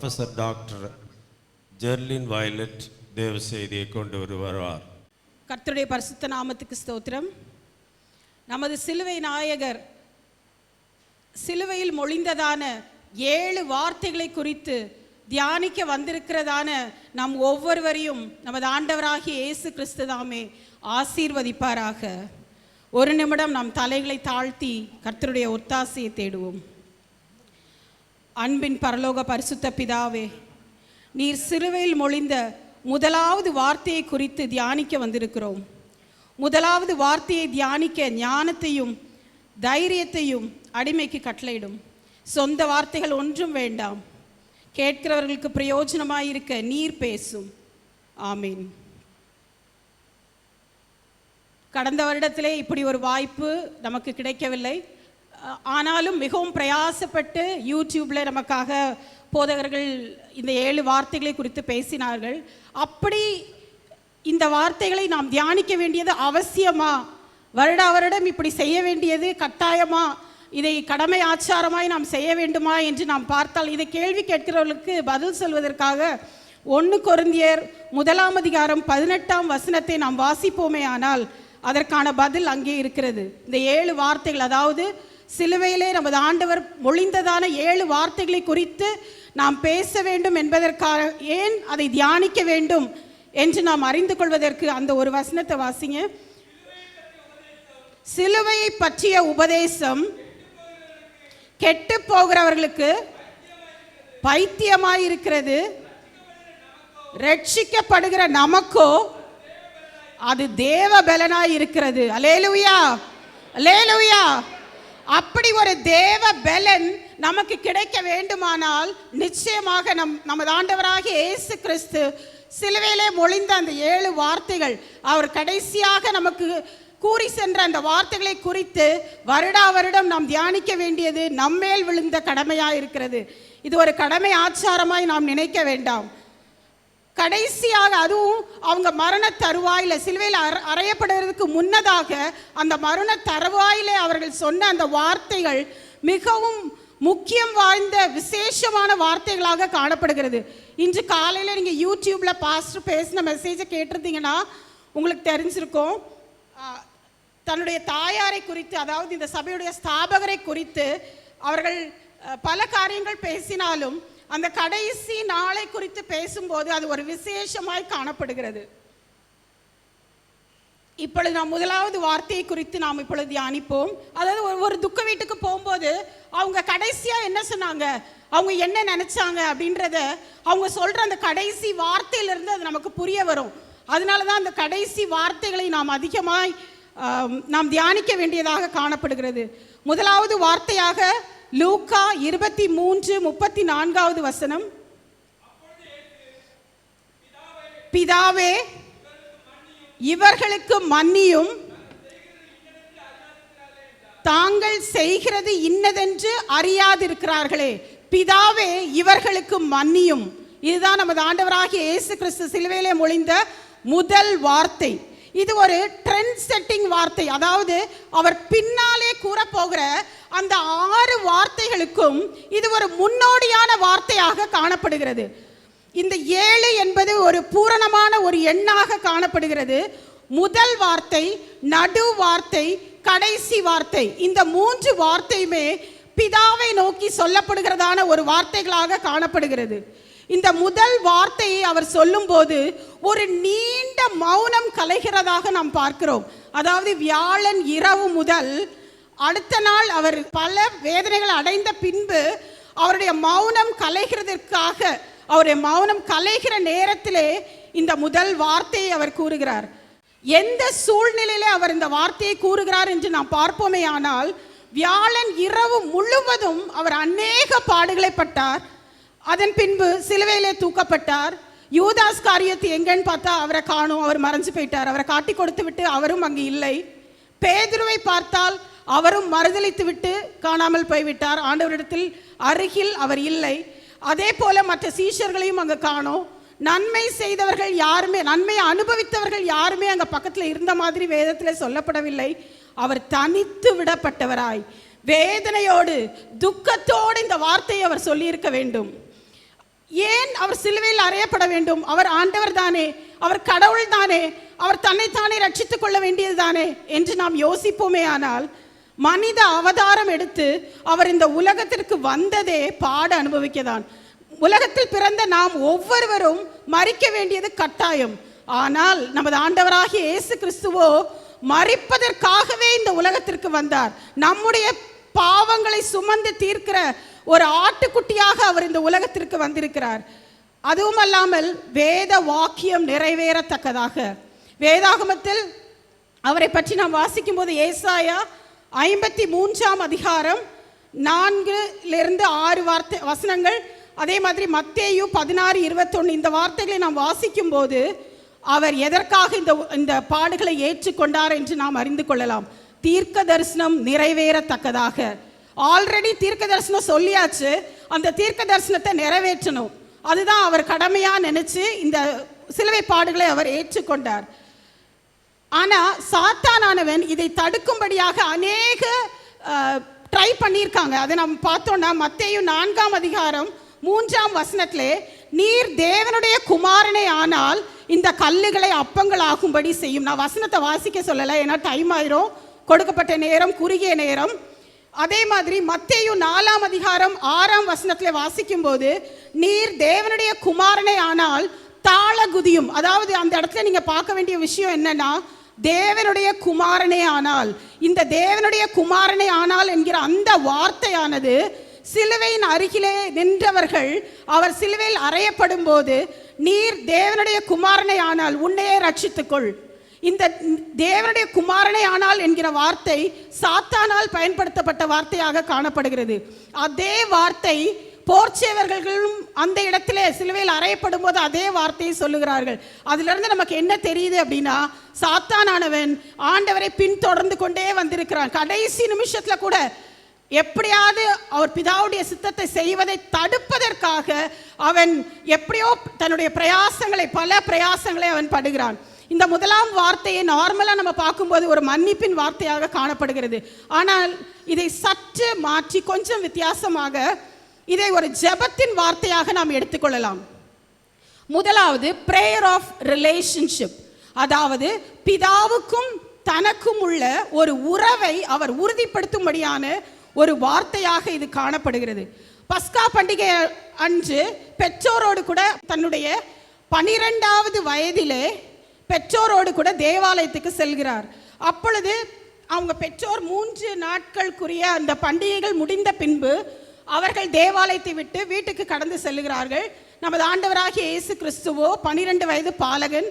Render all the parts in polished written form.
Professor doctor Jerlin violet தேவ செய்தியை கொண்டு வருவார். கர்த்தருடைய பரிசுத்த நாமத்துக்கு ஸ்தோத்திரம். நமது சிலுவை நாயகர் சிலுவையில் மொழிந்ததான 7 வார்த்தைகளை குறித்து தியானிக்க வந்திருக்கிறதான நம் ஒவ்வொருவரையும் நமது ஆண்டவராகிய இயேசு கிறிஸ்து தாமே ஆசீர்வதிப்பாராக. ஒரு நிமிடம் நாம் தலைகளை தாழ்த்தி கர்த்தருடைய ஒத்தாசையை தேடுவோம். அன்பின் பரலோக பரிசுத்த பிதாவே, நீர் சிலுவையில் மொழிந்த முதலாவது வார்த்தையை குறித்து தியானிக்க வந்திருக்கிறோம். முதலாவது வார்த்தையை தியானிக்க ஞானத்தையும் தைரியத்தையும் அடிமைக்கு கட்டளையிடும். சொந்த வார்த்தைகள் ஒன்றும் வேண்டாம், கேட்கிறவர்களுக்கு பிரயோஜனமாயிருக்க நீர் பேசும். ஆமீன். கடந்த வருடத்திலே இப்படி ஒரு வாய்ப்பு நமக்கு கிடைக்கவில்லை. ஆனாலும் மிகவும் பிரயாசப்பட்டு யூடியூப்பில் நமக்காக போதகர்கள் இந்த 7 வார்த்தைகளை குறித்து பேசினார்கள். அப்படி இந்த வார்த்தைகளை நாம் தியானிக்க வேண்டியது அவசியமா? வருடா வருடம் இப்படி செய்ய வேண்டியது கட்டாயமா? இதை கடமை ஆச்சாரமாய் நாம் செய்ய வேண்டுமா என்று நாம் பார்த்தால், இதை கேள்வி கேட்கிறவர்களுக்கு பதில் சொல்வதற்காக 1 கொரிந்தியர் 1:18 நாம் வாசிப்போமே ஆனால் அதற்கான பதில் அங்கே இருக்கிறது. இந்த 7 வார்த்தைகள், அதாவது சிலுவையிலே நமது ஆண்டவர் மொழிந்ததான 7 வார்த்தைகளை குறித்து நாம் பேச வேண்டும் என்பதற்காக, ஏன் அதை தியானிக்க வேண்டும் என்று நாம் அறிந்து கொள்வதற்கு அந்த ஒரு வசனத்தை வாசிங்க. சிலுவையை பற்றிய உபதேசம் கெட்டு போகிறவர்களுக்கு பைத்தியமாயிருக்கிறது, ரட்சிக்கப்படுகிற நமக்கோ அது தேவ பலனாய் இருக்கிறது. அல்லேலூயா, அல்லேலூயா. அப்படி ஒரு தேவ பலன் நமக்கு கிடைக்க வேண்டுமானால் நிச்சயமாக நமது ஆண்டவராகிய இயேசு கிறிஸ்து சிலுவையிலே மொழிந்த அந்த 7 வார்த்தைகள், அவர் கடைசியாக நமக்கு கூறி சென்ற அந்த வார்த்தைகளை குறித்து வருடா வருடம் நாம் தியானிக்க வேண்டியது நம்மேல் விழுந்த கடமையாக இருக்கிறது. இது ஒரு கடமை ஆச்சாரமாய் நாம் நினைக்க வேண்டாம். கடைசியாக, அதுவும் அவங்க மரண தருவாயில் சிலுவையில் அறையப்படுவதற்கு முன்னதாக அந்த மரண தருவாயிலே அவர்கள் சொன்ன அந்த வார்த்தைகள் மிகவும் முக்கியம் வாய்ந்த விசேஷமான வார்த்தைகளாக காணப்படுகிறது. இன்று காலையில் நீங்கள் யூடியூப்பில் பாஸ்டர் பேசின மெசேஜை கேட்டிருந்தீங்கன்னா உங்களுக்கு தெரிஞ்சிருக்கும். தன்னுடைய தாயாரை குறித்து, அதாவது இந்த சபையுடைய ஸ்தாபகரை குறித்து அவர்கள் பல காரியங்கள் பேசினாலும் அந்த கடைசி நாளை குறித்து பேசும்போது அது ஒரு விசேஷமாய் காணப்படுகிறது. இப்பொழுது நாம் முதலாவது வார்த்தையை குறித்து நாம் இப்பொழுது தியானிப்போம். அதாவது ஒரு துக்க வீட்டுக்கு போகும்போது அவங்க கடைசியா என்ன சொன்னாங்க, அவங்க என்ன நினைச்சாங்க அப்படின்றத அவங்க சொல்ற அந்த கடைசி வார்த்தையிலிருந்து அது நமக்கு புரிய வரும். அதனாலதான் அந்த கடைசி வார்த்தைகளை நாம் அதிகமாய் நாம் தியானிக்க வேண்டியதாக காணப்படுகிறது. முதலாவது வார்த்தையாக லூக்கா 23:34 பிதாவே, இவர்களுக்கு மன்னியும், தாங்கள் செய்கிறது இன்னதென்று அறியாதிருக்கிறார்களே. பிதாவே, இவர்களுக்கு மன்னியும். இதுதான் நமது ஆண்டவராகிய இயேசு கிறிஸ்து சிலுவையிலே மொழிந்த முதல் வார்த்தை. இது ஒரு ட்ரெண்ட் செட்டிங் வார்த்தை. அதாவது அவர் பின்னாலே கூறப்போகிற அந்த 6 வார்த்தைகளுக்கும் இது ஒரு முன்னோடியான வார்த்தையாக காணப்படுகிறது. இந்த 7 என்பது ஒரு பூரணமான ஒரு எண்ணாக காணப்படுகிறது. முதல் வார்த்தை, நடு வார்த்தை, கடைசி வார்த்தை, இந்த 3 வார்த்தையுமே பிதாவை நோக்கி சொல்லப்படுகிறதான ஒரு வார்த்தைகளாக காணப்படுகிறது. இந்த முதல் வார்த்தையை அவர் சொல்லும்போது ஒரு நீண்ட மௌனம் கலைகிறதாக நாம் பார்க்கிறோம். அதாவது வியாழன் இரவு முதல் அடுத்த நாள் அவர் பல வேதனைகள் அடைந்த பின்பு அவருடைய மௌனம் கலைகிறதற்காக, அவருடைய மௌனம் கலைகிற நேரத்திலே இந்த முதல் வார்த்தையை அவர் கூறுகிறார். எந்த சூழ்நிலையிலே அவர் இந்த வார்த்தையை கூறுகிறார் என்று நாம் பார்ப்போமே ஆனால், வியாழன் இரவு முழுவதும் அவர் அநேக பாடுகளை பட்டார். அதன் பின்பு சிலுவையிலே தூக்கப்பட்டார். யூதாஸ் காரியத்தை எங்கன்னு பார்த்தா அவரை காணும், அவர் மறைஞ்சு போயிட்டார். அவரை காட்டி கொடுத்து விட்டு அவரும் அங்கு இல்லை. பேதுருவை பார்த்தால் அவரும் மறுதலித்து விட்டு காணாமல் போய்விட்டார். ஆண்டவரிடத்தில் அருகில் அவர் இல்லை. அதே போல மற்ற சீஷர்களையும் அங்கே காணோம். நன்மை செய்தவர்கள் யாருமே, நன்மை அனுபவித்தவர்கள் யாருமே அங்கே பக்கத்தில் இருந்த மாதிரி வேதத்தில் சொல்லப்படவில்லை. அவர் தனித்து விடப்பட்டவராய் வேதனையோடு துக்கத்தோடு இந்த வார்த்தையை அவர் சொல்லியிருக்க வேண்டும். ஏன் அவர் சிலுவையில் அறையப்பட வேண்டும்? அவர் ஆண்டவர் தானே, அவர் கடவுள் தானே, அவர் தன்னைத்தானே ரட்சித்துக் கொள்ள வேண்டியது தானே என்று நாம் யோசிப்போமே. ஆனால் மனித அவதாரம் எடுத்து அவர் இந்த உலகத்திற்கு வந்ததே பாட அனுபவிக்கதான். உலகத்தில் பிறந்த நாம் ஒவ்வொருவரும் மரிக்க வேண்டியது கட்டாயம். ஆனால் நமது ஆண்டவராகிய இயேசு கிறிஸ்துவோ மரிப்பதற்காகவே இந்த உலகத்திற்கு வந்தார். நம்முடைய பாவங்களை சுமந்து தீர்க்கிற ஒரு ஆட்டுக்குட்டியாக அவர் இந்த உலகத்திற்கு வந்திருக்கிறார். அதுவும் அல்லாமல் வேத வாக்கியம் நிறைவேறத்தக்கதாக வேதாகமத்தில் அவரை பற்றி நாம் வாசிக்கும் போது ஏசாயா 53 அதிகாரம் 4-6 வசனங்கள், அதே மாதிரி மத்தேயு 16:21 இந்த வார்த்தைகளை நாம் வாசிக்கும் போது அவர் எதற்காக இந்த பாடுகளை ஏற்றுக்கொண்டார் என்று நாம் அறிந்து கொள்ளலாம். தீர்க்க தரிசனம் நிறைவேறத்தக்கதாக. ஆல்ரெடி தீர்க்க தரிசனம் சொல்லியாச்சு, அந்த தீர்க்க தரிசனத்தை நிறைவேற்றணும். அதுதான் அவர் கடமையா நினைச்சு இந்த சிலுவை பாடுகளை அவர் ஏற்றுக்கொண்டார். ஆனா சாத்தானானவன் இதை தடுக்கும்படியாக அநேக ட்ரை பண்ணியிருக்காங்க. அதை நம்ம பார்த்தோம்னா மத்தேயு 4 அதிகாரம் 3 வசனத்திலே, நீர் தேவனுடைய குமாரனே ஆனால் இந்த கல்லுகளை அப்பங்கள் ஆகும்படி செய்யும். நான் வசனத்தை வாசிக்க சொல்லலை, ஏன்னா டைம் ஆயிரும், கொடுக்கப்பட்ட நேரம் குறுகிய நேரம். அதே மாதிரி மத்தேயு 4 அதிகாரம் 6 வசனத்திலே வாசிக்கும் போது, நீர் தேவனுடைய குமாரனே ஆனால் தாள குதியும். அதாவது அந்த இடத்துல நீங்க பார்க்க வேண்டிய விஷயம் என்னன்னா, தேவனுடைய குமாரனே ஆனால், இந்த தேவனுடைய குமாரனே ஆனால் என்கிற அந்த வார்த்தையானது சிலுவையின் அருகிலே நின்றவர்கள் அவர் சிலுவையில் அறையப்படும் போது, நீர் தேவனுடைய குமாரனை ஆனால் உன்னையே ரட்சித்துக்கொள். இந்த தேவனுடைய குமாரனை ஆனால் என்கிற வார்த்தை சாத்தானால் பயன்படுத்தப்பட்ட வார்த்தையாக காணப்படுகிறது. அதே வார்த்தை போர்ச்சேவர்களும் அந்த இடத்திலே சிலுவையில் அறையப்படும் போது அதே வார்த்தையை சொல்லுகிறார்கள். அதிலிருந்து நமக்கு என்ன தெரியுது அப்படின்னா, சாத்தானானவன் ஆண்டவரை பின்தொடர்ந்து கொண்டே வந்திருக்கிறான். கடைசி நிமிஷத்துல கூட எப்படியாவது அவர் பிதாவுடைய சித்தத்தை செய்வதை தடுப்பதற்காக அவன் எப்படியோ தன்னுடைய பல பிரயாசங்களை அவன் படுகிறான். இந்த முதலாம் வார்த்தையை நார்மலா நம்ம பார்க்கும்போது ஒரு மன்னிப்பின் வார்த்தையாக காணப்படுகிறது. ஆனால் இதை சற்று மாற்றி கொஞ்சம் வித்தியாசமாக இதை ஒரு ஜெபத்தின் வார்த்தையாக நாம் எடுத்துக்கொள்ளலாம். முதலாவது பிரேயர் ஆஃப் ரிலேஷன்ஷிப், அதாவது பிதாவுக்கும் தனக்கும் உள்ள ஒரு உறவை அவர் உறுதிப்படுத்தும்படியான ஒரு வார்த்தையாக இது காணப்படுகிறது. பஸ்கா பண்டிகை அன்று பெற்றோரோடு கூட தன்னுடைய 12வது வயதிலே பெற்றோரோடு கூட தேவாலயத்துக்கு செல்கிறார். அப்பொழுது அவங்க பெற்றோர் 3 நாட்களுக்குரிய அந்த பண்டிகைகள் முடிந்த பின்பு அவர்கள் தேவாலயத்தை விட்டு வீட்டுக்கு கடந்து செல்கிறார்கள். நமது ஆண்டவராகிய இயேசு கிறிஸ்துவோ 12 வயது பாலகன்.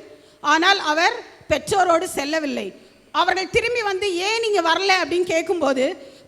ஆனால் அவர் பெற்றோரோடு செல்லவில்லை. அவர்கள் திரும்பி வந்து ஏன் நீங்க வரல அப்படின்னு கேட்கும்போது,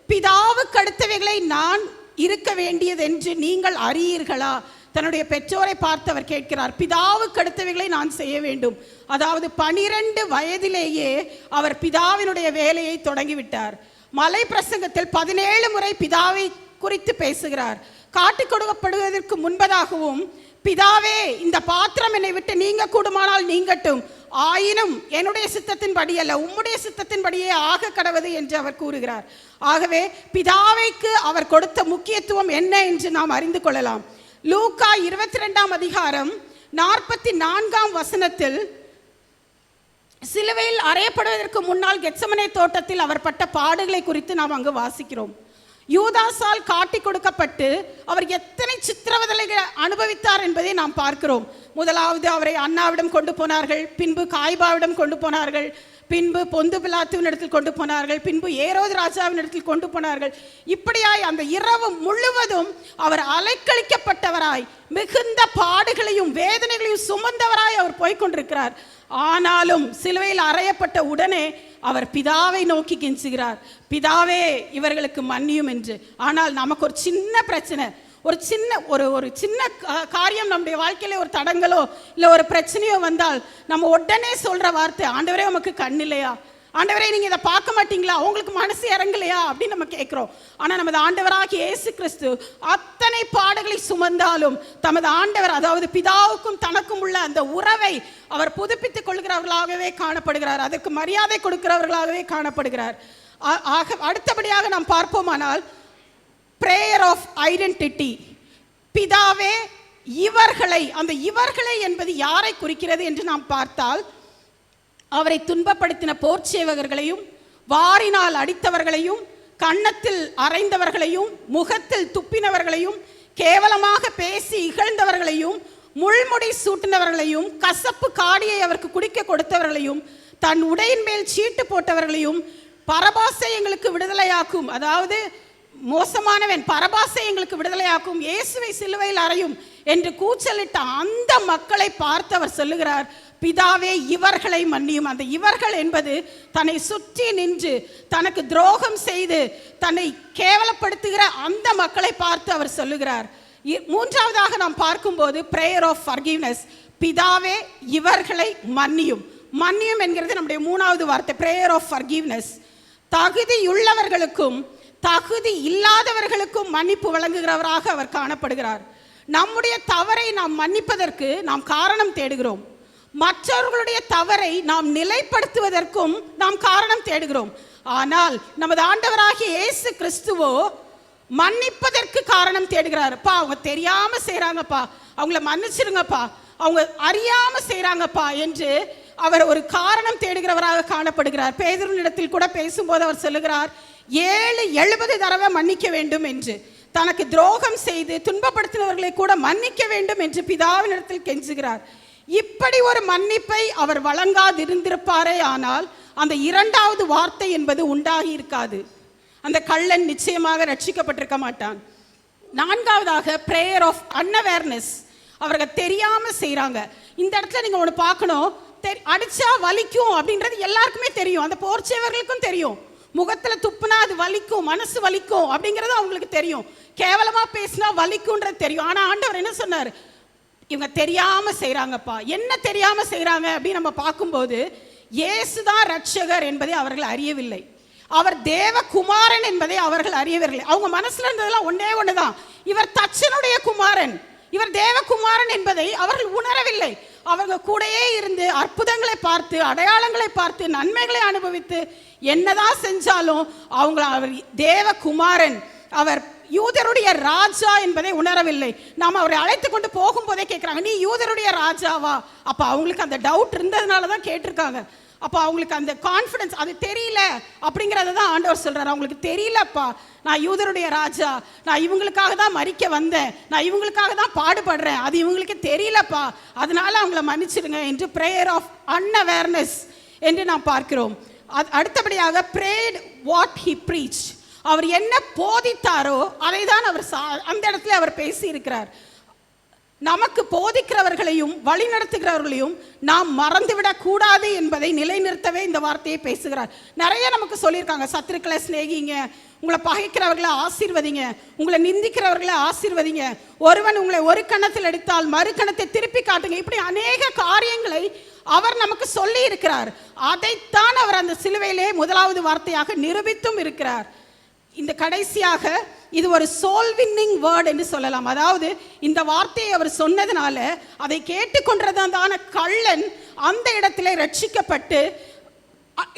பிதாவுக்கு அடுத்தவைகளை நான் இருக்க வேண்டியது என்று நீங்கள் அறியீர்களா? தன்னுடைய பெற்றோரை பார்த்து அவர் கேட்கிறார். பிதாவுக்கு அடுத்தவைகளை நான் செய்ய வேண்டும். அதாவது 12 வயதிலேயே அவர் பிதாவினுடைய வேலையை தொடங்கிவிட்டார். மலை பிரசங்கத்தில் 17 முறை பிதாவை குறித்து பேசுகிறார். காட்டிக் கொடுக்கப்படுவதற்கு முன்பதாகவும், பிதாவே இந்த பாத்திரம் என்னை விட்டு நீங்க கூடுமானால் நீங்கட்டும், ஆயினும் என்னுடைய சித்தத்தின்படி அல்ல உம்முடைய சித்தத்தின்படியே ஆக கடவது என்று அவர் கூறுகிறார். ஆகவே பிதாவைக்கு அவர் கொடுத்த முக்கியத்துவம் என்ன என்று நாம் அறிந்து கொள்ளலாம். லூக்கா 22 அதிகாரம் 44 வசனத்தில் சிலுவையில் அறையப்படுவதற்கு முன்னால் கெத்சமனே தோட்டத்தில் அவர் பட்ட பாடுகளை குறித்து நாம் அங்கு வாசிக்கிறோம். யூதாசால் காட்டி கொடுக்கப்பட்டு அவர் எத்தனை சித்திரவதைகளை அனுபவித்தார் என்பதை நாம் பார்க்கிறோம். முதலாவது அவரை அன்னாவிடம் கொண்டு போனார்கள், பின்பு காய்பாவிடம் கொண்டு போனார்கள், பின்பு பொந்து பிலாத்துவின் இடத்தில் கொண்டு போனார்கள், பின்பு ஏரோது ராஜாவின் இடத்தில் கொண்டு போனார்கள். இப்படியாய் அந்த இரவு முழுவதும் அவர் அலைக்கழிக்கப்பட்டவராய் மிகுந்த பாடுகளையும் வேதனைகளையும் சுமந்தவராய் அவர் போய்கொண்டிருக்கிறார். ஆனாலும் சிலுவையில் அறையப்பட்ட உடனே அவர் பிதாவை நோக்கி கெஞ்சுகிறார், பிதாவே இவர்களுக்கு மன்னியும் என்று. ஆனால் நமக்கு ஒரு சின்ன பிரச்சனை, ஒரு சின்ன காரியம் நம்முடைய வாழ்க்கையில ஒரு தடங்களோ இல்லை ஒரு பிரச்சனையோ வந்தால் நம்ம உடனே சொல்ற வார்த்தை, ஆண்டவரே உமக்கு கண் இல்லையா, ஆண்டவரே நீங்க இதை பார்க்க மாட்டீங்களா, உங்களுக்கு மனசு இறங்கலையா அப்படின்னு நம்ம கேட்கிறோம். ஆனா நமது ஆண்டவராகிய இயேசு கிறிஸ்து அத்தனை பாடுகளை சுமந்தாலும் தமது ஆண்டவர், அதாவது பிதாவுக்கும் தனக்கும் உள்ள அந்த உறவை அவர் புதுப்பித்துக் கொள்கிறவர்களாகவே காணப்படுகிறார். அதற்கு மரியாதை கொடுக்கிறவர்களாகவே காணப்படுகிறார். அடுத்தபடியாக நாம் பார்ப்போமானால் பிரேயர் ஆஃப் ஐடென்டிட்டி, பிதாவே அந்த இவர்களை என்பது யாரை குறிக்கிறது என்று நாம் பார்த்தால், அவரை துன்பப்படுத்தின போர்ச்சேவகர்களையும், வாரினால் அடித்தவர்களையும், கன்னத்தில் அறைந்தவர்களையும், முகத்தில் துப்பினவர்களையும், கேவலமாக பேசி இகழ்ந்தவர்களையும், முள்முடி சூட்டினவர்களையும், கசப்பு காடியை அவருக்கு குடிக்க கொடுத்தவர்களையும், தன் உடையின் மேல் சீட்டு போட்டவர்களையும், பரபாசை எங்களுக்கு விடுதலையாக்கும், அதாவது மோசமானவன் பரபாசை எங்களுக்கு விடுதலையாக்கும், இயேசுவை சிலுவையில் அறையும் என்று கூச்சலிட்ட அந்த மக்களை பார்த்து அவர் சொல்லுகிறார், பிதாவே இவர்களை மன்னியும். அந்த இவர்கள் என்பது தன்னை சுற்றி நின்று தனக்கு துரோகம் செய்து தன்னை கேவலப்படுத்துகிற அந்த மக்களை பார்த்து அவர் சொல்லுகிறார். மூன்றாவதாக நாம் பார்க்கும்போது பிரேயர் ஆஃப் ஃபர்கிவ்னஸ், பிதாவே இவர்களை மன்னியும். மன்னியும் என்கிறது நம்முடைய மூணாவது வார்த்தை, பிரேயர் ஆஃப் ஃபர்கிவ்னஸ். தகுதியுள்ளவர்களுக்கும் தகுதி இல்லாதவர்களுக்கும் மன்னிப்பு வழங்குகிறவராக அவர் காணப்படுகிறார். நம்முடைய தவறை நாம் மன்னிப்பதற்கு நாம் காரணம் தேடுகிறோம், மற்றவர்களுடைய தவறை நாம் நிலைப்படுத்துவதற்கும் நாம் காரணம் தேடுகிறோம். ஆனால் நமது ஆண்டவராகிய இயேசு கிறிஸ்துவோ மன்னிப்பதற்கு காரணம் தேடுகிறாருப்பா. அவங்க தெரியாம செய்றாங்கப்பா, அவங்கள மன்னிச்சிருங்கப்பா, அவங்க அறியாம செய்றாங்கப்பா என்று அவர் ஒரு காரணம் தேடுகிறவராக காணப்படுகிறார். பேதுருவினிடத்தில் கூட பேசும்போது அவர் சொல்லுகிறார், 70 தடவை மன்னிக்க வேண்டும் என்று, தனக்கு துரோகம் செய்து துன்பப்படுத்தினவர்களை கூட மன்னிக்க வேண்டும் என்று பிதாவினிடத்தில் கெஞ்சுகிறார். இப்படி ஒரு மன்னிப்பை அவர் வழங்காதிருந்திருப்பாரே ஆனால் அந்த இரண்டாவது வார்த்தை என்பது உண்டாகி இருக்காது. அந்த கள்ளன் நிச்சயமாக ரட்சிக்கப்பட்டிருக்க மாட்டான். நான்காவதாக பிரேயர் ஆஃப் அன்அவேர்னஸ், அவர்கள் தெரியாம செய்றாங்க. இந்த இடத்துல நீங்க ஒன்று பார்க்கணும், அடிச்சா வலிக்கும் அப்படின்றது எல்லாருக்குமே தெரியும், அந்த போர்ச்சேவர்களுக்கும் தெரியும். முகத்துல துப்புனா அது வலிக்கும், மனசு வலிக்கும் அப்படிங்கிறது அவங்களுக்கு தெரியும். கேவலமா பேசினா வலிக்கும்ன்றது தெரியும். ஆனா ஆண்டவர் என்ன சொன்னார், இவங்க தெரியாம செய்றாங்கப்பா. என்ன தெரியாம செய்றாங்க அப்படின்னு நம்ம பார்க்கும்போது, இயேசுதான் ரட்சகர் என்பதை அவர்கள் அறியவில்லை, அவர் தேவகுமாரன் என்பதை அவர்கள் அறியவில்லை. அவங்க மனசுல இருந்ததெல்லாம் ஒன்னே ஒண்ணுதான், இவர் தச்சனுடைய குமாரன், இவர் தேவகுமாரன் என்பதை அவர்கள் உணரவில்லை. அவங்க கூடயே இருந்து அற்புதங்களை பார்த்து, அடையாளங்களை பார்த்து, நன்மைகளை அனுபவித்து என்னதான் செஞ்சாலும் அவர் தேவகுமாரன், அவர் யூதருடைய ராஜா என்பதை உணரவில்லை. நாம் அவரை அழைத்து கொண்டு போகும்போதே கேட்குறாங்க, நீ யூதருடைய ராஜாவா? அப்போ அவங்களுக்கு அந்த டவுட் இருந்ததுனால தான் கேட்டிருக்காங்க. அப்போ அவங்களுக்கு அந்த கான்ஃபிடன்ஸ் அது தெரியல அப்படிங்கிறத தான் ஆண்டவர் சொல்றாரு. அவங்களுக்கு தெரியலப்பா, நான் யூதருடைய ராஜா, நான் இவங்களுக்காக தான் மரிக்க வந்தேன், நான் இவங்களுக்காக தான் பாடுபடுறேன், அது இவங்களுக்கு தெரியலப்பா, அதனால அவங்கள மன்னிச்சிடுங்க என்று பிரேயர் ஆஃப் அன்அவேர்னஸ் என்று நாம் பார்க்கிறோம். அடுத்தபடியாக prayed what he preached, அவர் என்ன போதித்தாரோ அதை தான் அவர் அந்த இடத்துல அவர் பேசி இருக்கிறார். நமக்கு போதிக்கிறவர்களையும் வழிநடத்துகிறவர்களையும் நாம் மறந்துவிடக் கூடாது என்பதை நிலைநிறுத்தவே இந்த வார்த்தையை பேசுகிறார். நிறைய நமக்கு சொல்லியிருக்காங்க, சத்துருக்களை சிநேகிங்க, உங்களை பகைக்கிறவர்களை ஆசீர்வதிங்க, உங்களை நிந்திக்கிறவர்களை ஆசீர்வதிங்க, ஒருவன் உங்களை ஒரு கணத்தில் எடுத்தால் மறு கணத்தை திருப்பி காட்டுங்க, இப்படி அநேக காரியங்களை அவர் நமக்கு சொல்லி இருக்கிறார். அதைத்தான் அவர் அந்த சிலுவையிலே முதலாவது வார்த்தையாக நிரூபித்தும் இருக்கிறார். இந்த கடைசியாக இது ஒரு சோல் வின்னிங் வேர்ட் என்று சொல்லலாம். அதாவது இந்த வார்த்தையை அவர் சொன்னதுனால அதை கேட்டுக்கொண்டதான கள்ளன் அந்த இடத்திலே ரட்சிக்கப்பட்டு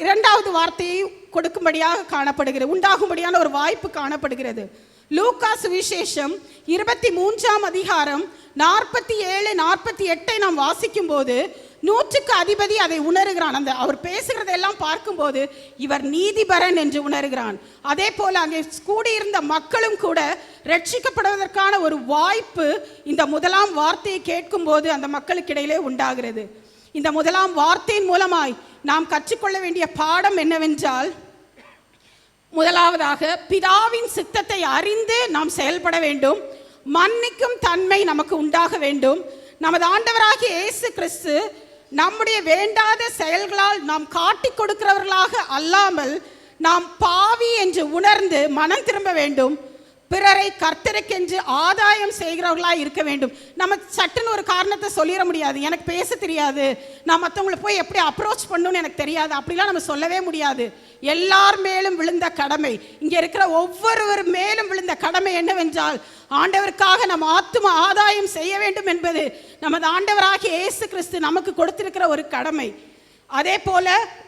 இரண்டாவது வார்த்தையை கொடுக்கும்படியாக காணப்படுகிறது, உண்டாகும்படியான ஒரு வாய்ப்பு காணப்படுகிறது. லூக்கா சுவிசேஷம் 23ஆம் அதிகாரம் 47, 48 நாம் வாசிக்கும் போது 100க்கு அதிபதி அதை உணர்கிறான். அந்த அவர் பேசுகிறதெல்லாம் பார்க்கும்போது இவர் நீதிபரன் என்று உணர்கிறான். அதே போல அங்கே கூடியிருந்த மக்களும் கூட ரட்சிக்கப்படுவதற்கான ஒரு வாய்ப்பு இந்த முதலாம் வார்த்தையை கேட்கும் போது அந்த மக்களுக்கு இடையிலே உண்டாகிறது. இந்த முதலாம் வார்த்தையின் மூலமாய் நாம் கற்றுக்கொள்ள வேண்டிய பாடம் என்னவென்றால், முதலாவதாக பிதாவின் சித்தத்தை அறிந்து நாம் செயல்பட வேண்டும், மன்னிக்கும் தன்மை நமக்கு உண்டாக வேண்டும். நமது ஆண்டவராகிய இயேசு கிறிஸ்து நம்முடைய வேண்டாத செயல்களால் நாம் காட்டிக் கொடுக்கிறவர்களாக அல்லாமல் நாம் பாவி என்று உணர்ந்து மனம் திரும்ப வேண்டும். பிறரை கர்த்தருக்கென்று ஆதாயம் செய்கிறவர்களாக இருக்க வேண்டும். நம்ம சட்டுன்னு ஒரு காரணத்தை சொல்லிட முடியாது, எனக்கு பேச தெரியாது, நான் மற்றவங்களை போய் எப்படி அப்ரோச் பண்ணணும்னு எனக்கு தெரியாது, அப்படிலாம் நம்ம சொல்லவே முடியாது. எல்லார் மேலும் விழுந்த கடமை, இங்கே இருக்கிற ஒவ்வொருவர் மேலும் விழுந்த கடமை என்னவென்றால், ஆண்டவருக்காக நம்ம ஆத்தும ஆதாயம் செய்ய வேண்டும் என்பது நமது ஆண்டவராகிய இயேசு கிறிஸ்து நமக்கு கொடுத்திருக்கிற ஒரு கடமை. அதே போல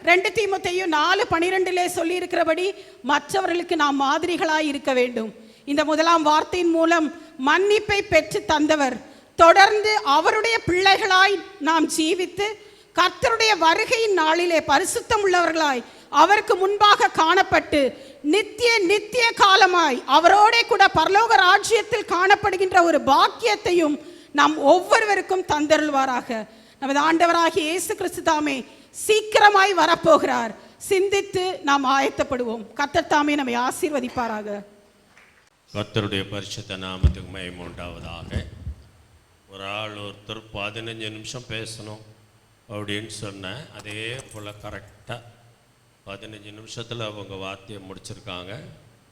2 தீமோத்தேயு 4:12 சொல்லி இருக்கிறபடி மற்றவர்களுக்கு நாம் மாதிரிகளாய் இருக்க வேண்டும். இந்த முதலாம் வார்த்தையின் மூலம் மன்னிப்பை பெற்று தந்தவர், தொடர்ந்து அவருடைய பிள்ளைகளாய் நாம் ஜீவித்து கர்த்தருடைய வருகையின் நாளிலே பரிசுத்தம் உள்ளவர்களாய் அவருக்கு முன்பாக காணப்பட்டு நித்திய காலமாய் அவரோட கூட பரலோக ராஜ்யத்தில் காணப்படுகின்ற ஒரு பாக்கியத்தையும் நாம் ஒவ்வொருவருக்கும் தந்தருள்வாராக. நமது ஆண்டவராகிய இயேசு கிறிஸ்து தாமே சீக்கிரமாய் வரப்போகிறார். சிந்தித்து நாம் ஆயத்தப்படுவோம். கர்த்தர் தாமே நம்மை ஆசீர்வதிப்பாராக. கர்த்தருடைய பரிசுத்த நாமத்துக்கு மகிமை உண்டாவதாக. ஒரு ஆள் ஒருத்தர் 15 நிமிஷம் பேசணும் அப்படின்னு சொன்னேன். அதே போல் கரெக்டாக 15 நிமிஷத்தில் அவங்க வார்த்தையை முடிச்சிருக்காங்க.